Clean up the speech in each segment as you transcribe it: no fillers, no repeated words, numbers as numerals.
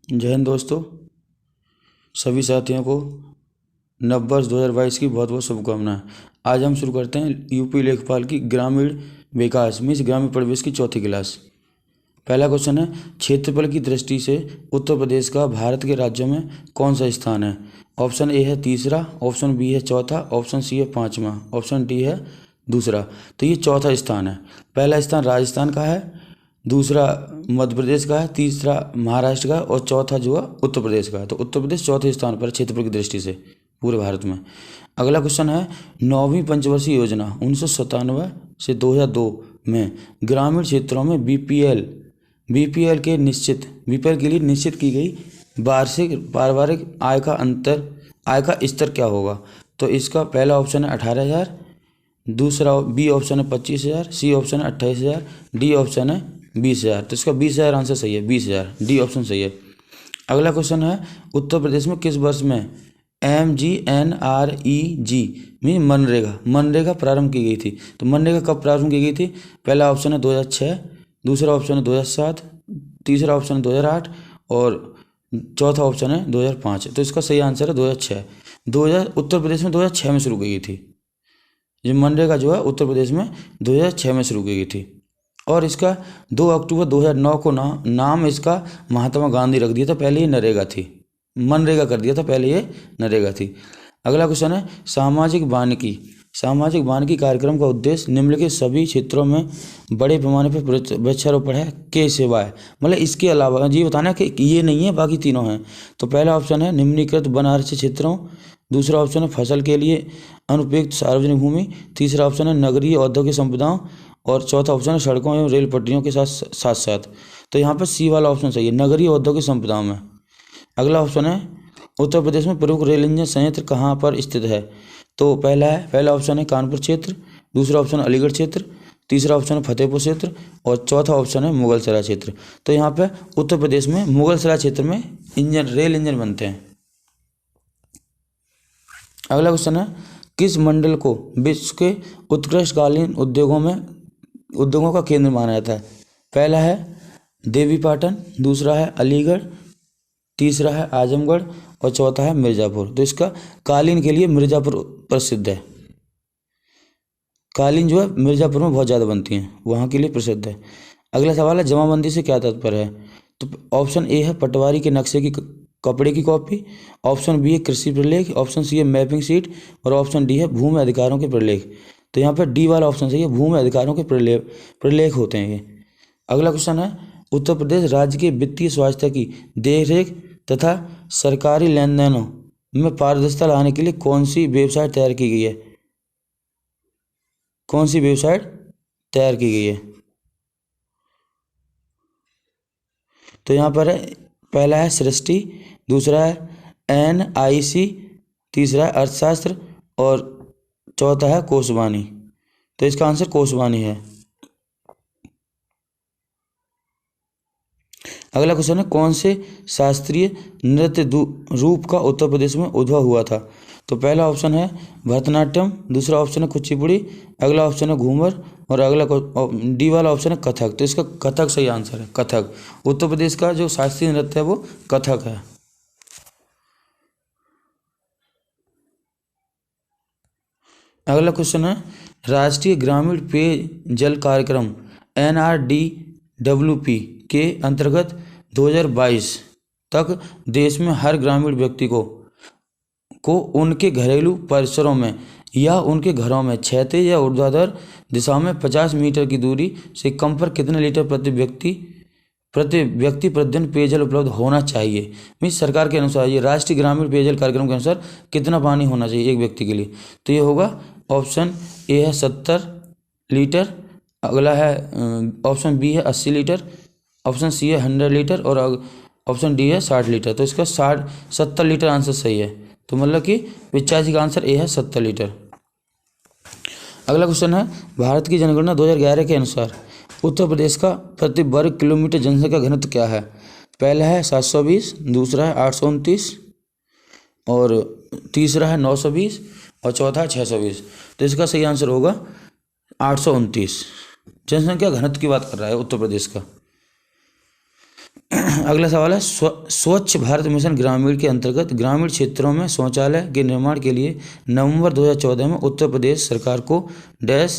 जय हिंद दोस्तों। सभी साथियों को नववर्ष 2022 की बहुत बहुत शुभकामनाएं। आज हम शुरू करते हैं यूपी लेखपाल की ग्रामीण विकास मीन्स ग्रामीण परिवेश की चौथी क्लास। पहला क्वेश्चन है, क्षेत्रफल की दृष्टि से उत्तर प्रदेश का भारत के राज्यों में कौन सा स्थान है? ऑप्शन ए है तीसरा, ऑप्शन बी है चौथा, ऑप्शन सी है पाँचवा, ऑप्शन डी है दूसरा। तो ये चौथा स्थान है। पहला स्थान राजस्थान का है, दूसरा मध्य प्रदेश का है, तीसरा महाराष्ट्र का और चौथा जो है उत्तर प्रदेश का है। तो उत्तर प्रदेश चौथे स्थान पर क्षेत्रफल की दृष्टि से पूरे भारत में। अगला क्वेश्चन है, 9वीं पंचवर्षीय योजना 1997 से 2002 में ग्रामीण क्षेत्रों में बीपीएल के लिए निश्चित की गई वार्षिक पारिवारिक आय का स्तर क्या होगा? तो इसका पहला ऑप्शन है 18,000, दूसरा बी ऑप्शन है 25,000, सी ऑप्शन है 28,000, डी ऑप्शन है 20,000। तो इसका 20,000 आंसर सही है, 20,000 डी ऑप्शन सही है। अगला क्वेश्चन है, उत्तर प्रदेश में किस वर्ष में MGNREG मीन मनरेगा प्रारंभ की गई थी? तो मनरेगा कब प्रारंभ की गई थी? पहला ऑप्शन है 2006, दूसरा ऑप्शन है 2007, तीसरा ऑप्शन है 2008 और चौथा ऑप्शन है 2005। तो इसका सही आंसर है 2006। उत्तर प्रदेश में 2006 में शुरू की गई थी। ये मनरेगा जो है उत्तर प्रदेश में 2006 में शुरू की गई थी और इसका 2 अक्टूबर 2009 को नाम इसका महात्मा गांधी रख दिया था। पहले ये नरेगा थी, मनरेगा कर दिया था, पहले ये नरेगा थी। अगला क्वेश्चन है, सामाजिक वानिकी कार्यक्रम का उद्देश्य निम्नलिखित सभी क्षेत्रों में बड़े पैमाने पर वृक्षारोपण है के सिवाय, मतलब इसके अलावा ये बताना कि ये नहीं है बाकी तीनों हैं। तो पहला ऑप्शन है निम्नलिखित वन आरक्षित क्षेत्रों, दूसरा ऑप्शन है फसल के लिए अनुपयुक्त सार्वजनिक भूमि, तीसरा ऑप्शन है नगरीय औद्योगिक संपदाओं और चौथा ऑप्शन है सड़कों एवं रेल पटरियों के साथ। तो यहाँ पर सी वाला ऑप्शन सही है, नगरीय औद्योगिक संपदाओं में। अगला ऑप्शन है, उत्तर प्रदेश में प्रमुख रेल इंजन संयंत्र कहाँ पर स्थित है? तो पहला ऑप्शन है कानपुर क्षेत्र, दूसरा ऑप्शन है अलीगढ़ क्षेत्र, तीसरा ऑप्शन है फतेहपुर क्षेत्र और चौथा ऑप्शन है मुगलसराय क्षेत्र। तो यहाँ पे उत्तर प्रदेश में मुगलसराय क्षेत्र में रेल इंजन बनते हैं। अगला क्वेश्चन है, किस मंडल को विश्व के उत्कृष्टकालीन उद्योगों का केंद्र माना जाता है? पहला है देवीपाटन, दूसरा है अलीगढ़, तीसरा है आजमगढ़ और चौथा है मिर्ज़ापुर। तो इसका कालीन के लिए मिर्ज़ापुर प्रसिद्ध है। कालीन जो है मिर्ज़ापुर में बहुत ज़्यादा बनती हैं, वहाँ के लिए प्रसिद्ध है। अगला सवाल है, जमाबंदी से क्या तात्पर्य है? तो ऑप्शन ए है पटवारी के नक्शे की कपड़े की कॉपी, ऑप्शन बी है कृषि प्रलेख, ऑप्शन सी है मैपिंग सीट और ऑप्शन डी है भूमि अधिकारों के प्रलेख। तो यहाँ पर डी वाला ऑप्शन सही है, भूमि अधिकारों के प्रलेख होते हैं ये। अगला क्वेश्चन है, उत्तर प्रदेश राज्य के वित्तीय स्वास्थ्य की देखरेख तथा सरकारी लेन देनों में पारदर्शिता लाने के लिए कौन सी वेबसाइट तैयार की गई है? कौन सी वेबसाइट तैयार की गई है? तो यहाँ पर है, पहला है सृष्टि, दूसरा है NIC, तीसरा है अर्थशास्त्र और चौथा है कोशवाणी। तो इसका आंसर कोशवाणी है। अगला क्वेश्चन है, कौन से शास्त्रीय नृत्य रूप का उत्तर प्रदेश में उद्भव हुआ था? तो पहला ऑप्शन है भरतनाट्यम, दूसरा ऑप्शन है कुचिपुड़ी, अगला ऑप्शन है घूमर और अगला डी वाला ऑप्शन है कथक। तो इसका कथक सही आंसर है, कथक। उत्तर प्रदेश का जो शास्त्रीय नृत्य है वो कथक है। अगला क्वेश्चन है, राष्ट्रीय ग्रामीण पेयजल कार्यक्रम NRDWP के अंतर्गत 2022 तक देश में हर ग्रामीण व्यक्ति को उनके घरेलू परिसरों में या उनके घरों में क्षैतिज या ऊर्ध्वाधर दिशा में 50 मीटर की दूरी से कम पर कितने लीटर प्रति व्यक्ति प्रतिदिन पेयजल उपलब्ध होना चाहिए? मीन्स सरकार के अनुसार, ये राष्ट्रीय ग्रामीण पेयजल कार्यक्रम के अनुसार कितना पानी होना चाहिए एक व्यक्ति के लिए? तो ये होगा ऑप्शन ए है 70 लीटर, अगला है ऑप्शन बी है 80 लीटर, ऑप्शन सी है 100 लीटर और ऑप्शन डी है 60 लीटर। तो इसका 70 लीटर आंसर सही है। तो मतलब कि 85 का आंसर ए है 70 लीटर। अगला क्वेश्चन है, भारत की जनगणना 2011 के अनुसार उत्तर प्रदेश का प्रति वर्ग किलोमीटर जनसंख्या घनत्व क्या है? पहला है 720, दूसरा है 829 और तीसरा है 920 और चौथा है 620। तो इसका सही आंसर होगा 829। जनसंख्या घनत्व की बात कर रहा है उत्तर प्रदेश का। अगला सवाल है स्वच्छ भारत मिशन ग्रामीण के अंतर्गत ग्रामीण क्षेत्रों में शौचालय के निर्माण के लिए नवंबर 2014 में उत्तर प्रदेश सरकार को डैश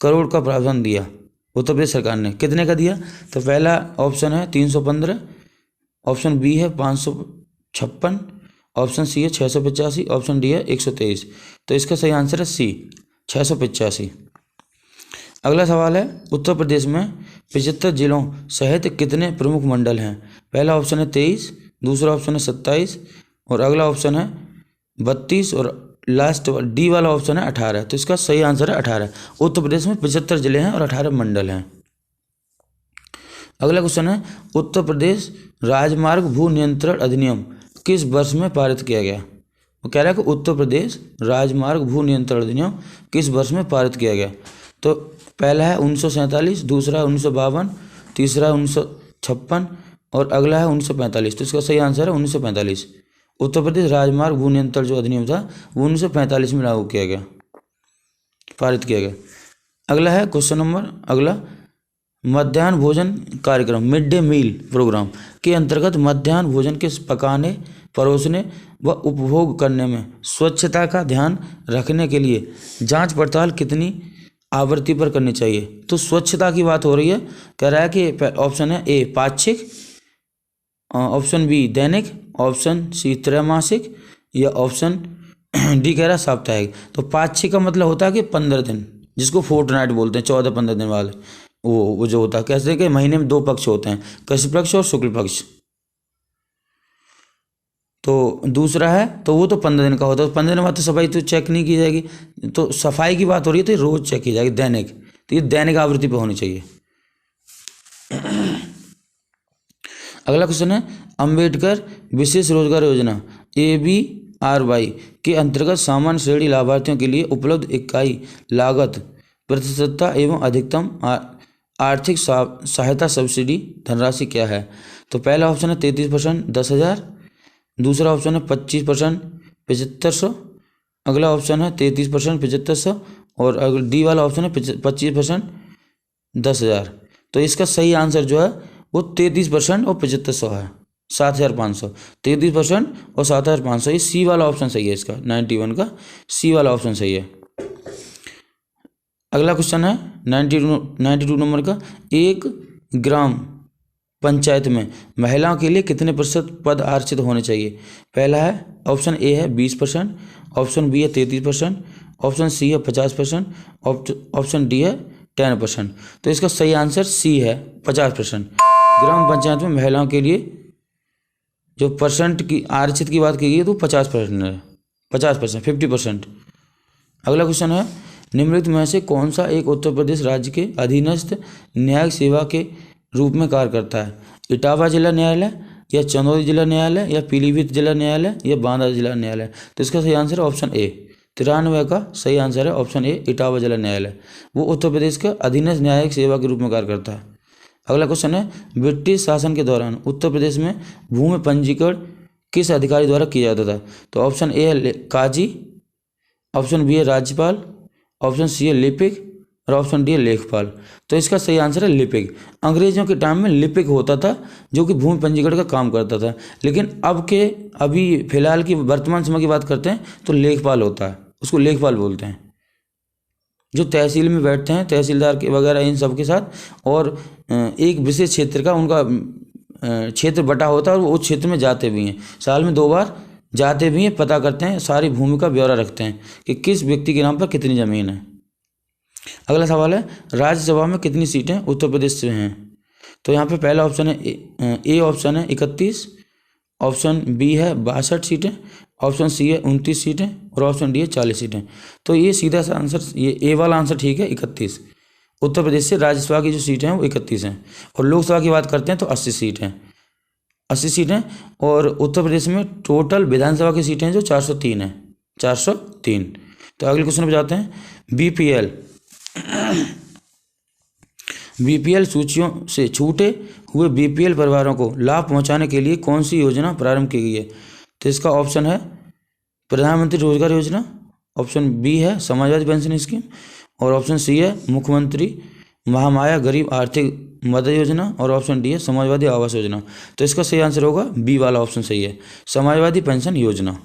करोड़ का प्रावधान दिया। उत्तर प्रदेश सरकार ने कितने का दिया? तो पहला ऑप्शन है 315, ऑप्शन बी है 556, ऑप्शन सी है 685, ऑप्शन डी है 123। तो इसका सही आंसर है सी 685। अगला सवाल है उत्तर प्रदेश में 75 जिलों सहित कितने प्रमुख मंडल हैं? पहला ऑप्शन है 23, दूसरा ऑप्शन है 27 और अगला ऑप्शन है 32 और लास्ट डी वाला ऑप्शन है 18। तो इसका सही आंसर है 18। उत्तर प्रदेश में 75 जिले हैं और 18 मंडल हैं। अगला क्वेश्चन है उत्तर प्रदेश राजमार्ग भू नियंत्रण अधिनियम किस वर्ष में पारित किया गया? वो कह रहा है कि उत्तर प्रदेश राजमार्ग भू नियंत्रण अधिनियम किस वर्ष में पारित किया गया? तो पहला है 1947, दूसरा 1952, तीसरा 1956 और अगला है 1945। तो इसका सही आंसर है 1945। उत्तर प्रदेश राजमार्ग भू नियंत्रण जो अधिनियम था वो 1945 में लागू किया गया, पारित किया गया। अगला है क्वेश्चन नंबर अगला, मध्याह्न भोजन कार्यक्रम मिड डे मील प्रोग्राम के अंतर्गत मध्याह्न भोजन के पकाने, परोसने व उपभोग करने में स्वच्छता का ध्यान रखने के लिए जांच पड़ताल कितनी आवृत्ति पर करनी चाहिए? तो स्वच्छता की बात हो रही है। कह रहा है कि ऑप्शन है ए पाक्षिक, ऑप्शन बी दैनिक, ऑप्शन सी त्रैमासिक या ऑप्शन डी कह रहा है साप्ताहिक। तो पाक्षिक का मतलब होता है कि 15 दिन, जिसको फोर्टनाइट बोलते हैं, 14-15 दिन वाले वो जो होता है। कैसे कि महीने में 2 पक्ष होते हैं, कृष्ण पक्ष और शुक्ल पक्ष। तो दूसरा है तो वो तो 15 दिन का होता है। 15 दिन बाद तो सफाई तो चेक नहीं की जाएगी। तो सफाई की बात हो रही है तो ये रोज चेक की जाएगी, दैनिक। तो ये दैनिक आवृत्ति पर होनी चाहिए। अगला क्वेश्चन है अंबेडकर विशेष रोजगार योजना ABRY के अंतर्गत सामान्य श्रेणी लाभार्थियों के लिए उपलब्ध इकाई लागत प्रतिशतता एवं अधिकतम आर्थिक सहायता सब्सिडी धनराशि क्या है? तो पहला ऑप्शन है 33% 10,000, दूसरा ऑप्शन है 25% 7500, अगला ऑप्शन है 33% 7500 और डी वाला ऑप्शन है 25% 10,000। तो इसका सही आंसर जो है वो 33% और 7500 है, 7,500। 33% और 7,500, ये सी वाला ऑप्शन सही है। इसका 91 का सी वाला ऑप्शन सही है। अगला क्वेश्चन है 92 नंबर का, एक ग्राम पंचायत में महिलाओं के लिए कितने प्रतिशत पद आरक्षित होने चाहिए? पहला है ऑप्शन ए है 20%, ऑप्शन बी है 33%, ऑप्शन सी है 50%, ऑप्शन डी है 10%। तो इसका सही आंसर सी है 50%। ग्राम पंचायत में महिलाओं के लिए जो परसेंट की आरक्षित की बात की गई है तो 50% है, 50%, 50%। अगला क्वेश्चन है निम्नलिखित में से कौन सा एक उत्तर प्रदेश राज्य के अधीनस्थ न्यायिक सेवा के रूप में कार्य करता है? इटावा जिला न्यायालय या चंदौली जिला न्यायालय या पीलीभीत जिला न्यायालय या बांदा जिला न्यायालय? तो इसका सही आंसर है ऑप्शन ए। 93 का सही आंसर है ऑप्शन ए, इटावा जिला न्यायालय। वो उत्तर प्रदेश का अधीनस्थ न्यायिक सेवा के रूप में कार्य करता है। अगला क्वेश्चन है ब्रिटिश शासन के दौरान उत्तर प्रदेश में भूमि पंजीकरण किस अधिकारी द्वारा किया जाता था? तो ऑप्शन ए है काजी, ऑप्शन बी है राज्यपाल, ऑप्शन सी है लिपिक और ऑप्शन डी है लेखपाल। तो इसका सही आंसर है लिपिक। अंग्रेजों के टाइम में लिपिक होता था जो कि भूमि पंजीकरण का काम करता था, लेकिन अभी फिलहाल की वर्तमान समय की बात करते हैं तो लेखपाल होता है, उसको लेखपाल बोलते हैं, जो तहसील में बैठते हैं, तहसीलदार के वगैरह इन सब के साथ, और एक विशेष क्षेत्र का उनका क्षेत्र बटा होता है और वो उस क्षेत्र में जाते भी हैं, साल में 2 बार जाते भी हैं, पता करते हैं, सारी भूमि का ब्यौरा रखते हैं कि किस व्यक्ति के नाम पर कितनी ज़मीन है। अगला सवाल है राज्यसभा में कितनी सीटें उत्तर प्रदेश से हैं? तो यहाँ पे पहला ऑप्शन है ए ऑप्शन है 31, ऑप्शन बी है 62 सीटें, ऑप्शन सी है 29 सीटें और ऑप्शन डी है 40 सीटें। तो ये सीधा सा आंसर, ये ए वाला आंसर ठीक है, 31। उत्तर प्रदेश से राज्यसभा की जो सीटें हैं वो 31 हैं, और लोकसभा की बात करते हैं तो 80 सीट हैं, 80 सीटें। और उत्तर प्रदेश में टोटल विधानसभा की सीटें जो 403 हैं, 403। तो अगले क्वेश्चन पर जाते हैं। बीपीएल सूचियों से छूटे हुए बीपीएल परिवारों को लाभ पहुंचाने के लिए कौन सी योजना प्रारंभ की गई है? तो इसका ऑप्शन है प्रधानमंत्री रोजगार योजना, ऑप्शन बी है समाजवादी पेंशन स्कीम और ऑप्शन सी है मुख्यमंत्री महामाया गरीब आर्थिक मदद योजना और ऑप्शन डी है समाजवादी आवास योजना। तो इसका सही आंसर होगा बी वाला ऑप्शन सही है, समाजवादी पेंशन योजना।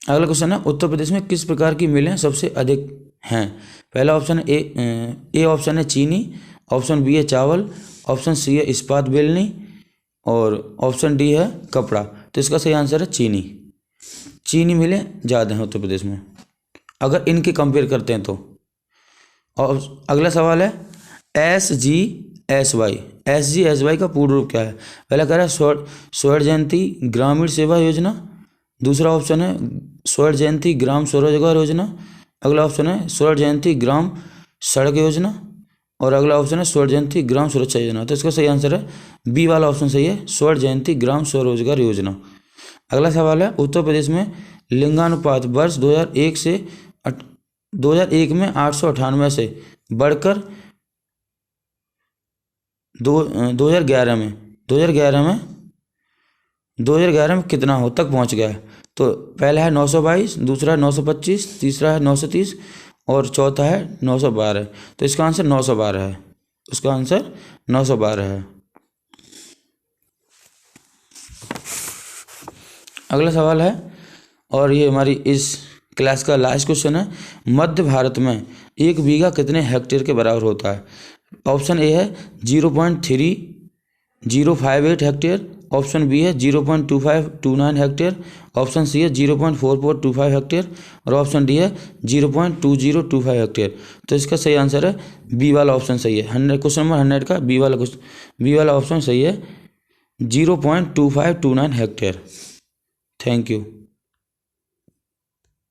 अगला क्वेश्चन है उत्तर प्रदेश में किस प्रकार की मिलें सबसे अधिक हैं। पहला ऑप्शन है ए ऑप्शन है चीनी, ऑप्शन बी है चावल, ऑप्शन सी है इस्पात बेलनी और ऑप्शन डी है कपड़ा। तो इसका सही आंसर है चीनी। चीनी मिलें ज़्यादा हैं उत्तर प्रदेश में अगर इनके कंपेयर करते हैं तो। और अगला सवाल है SGSY का पूर्ण रूप क्या है। पहला कह रहा है स्वर्ण जयंती ग्रामीण सेवा योजना, दूसरा ऑप्शन है स्वर्ण जयंती ग्राम स्वरोजगार योजना, अगला ऑप्शन है स्वर्ण जयंती ग्राम सड़क योजना और अगला ऑप्शन है स्वर्ण जयंती ग्राम सुरक्षा योजना। तो इसका सही आंसर है बी वाला ऑप्शन सही है, स्वर्ण जयंती ग्राम स्वरोजगार योजना। अगला सवाल है उत्तर प्रदेश में लिंगानुपात वर्ष 2001 में 898 से बढ़कर 2011 में कितना हो तक पहुंच गया है। तो पहला है 922, दूसरा है 925, तीसरा है 930 और चौथा है 912। तो इसका आंसर 912 है, इसका आंसर 912 है। अगला सवाल है और ये हमारी इस क्लास का लास्ट क्वेश्चन है, मध्य भारत में 1 बीघा कितने हेक्टेयर के बराबर होता है। ऑप्शन ए है 0.3058 हेक्टेयर, ऑप्शन बी है 0.2529 हेक्टेयर, ऑप्शन सी है 0.4425 हेक्टेयर और ऑप्शन डी है 0.2025 हेक्टेयर। तो इसका सही आंसर है बी वाला ऑप्शन सही है। क्वेश्चन नंबर 100 का बी वाला ऑप्शन सही है 0.2529 हेक्टेयर। Thank you.